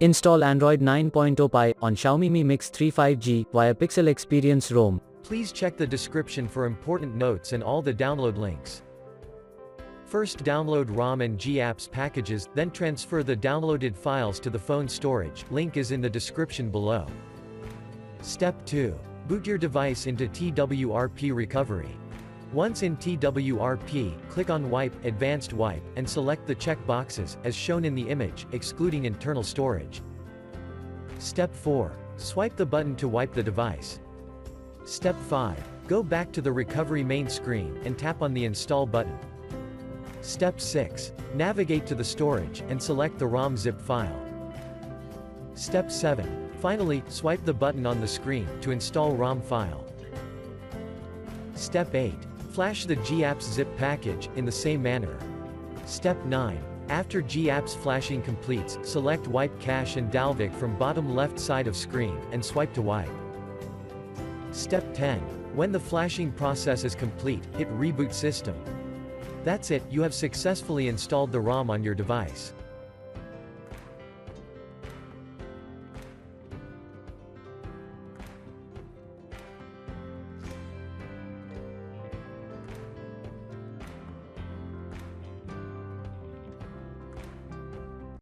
Install Android 9.0 Pie on Xiaomi Mi Mix 3 5G via Pixel Experience ROM. Please check the description for important notes and all the download links. First download ROM and GApps packages, then transfer the downloaded files to the phone storage, link is in the description below. Step 2. Boot your device into TWRP recovery. Once in TWRP, click on Wipe, Advanced Wipe, and select the check boxes, as shown in the image, excluding internal storage. Step 4. Swipe the button to wipe the device. Step 5. Go back to the recovery main screen, and tap on the Install button. Step 6. Navigate to the storage, and select the ROM zip file. Step 7. Finally, swipe the button on the screen, to install ROM file. Step 8. Flash the GApps zip package, in the same manner. Step 9. After GApps flashing completes, select Wipe Cache and Dalvik from bottom left side of screen, and swipe to wipe. Step 10. When the flashing process is complete, hit Reboot System. That's it, you have successfully installed the ROM on your device.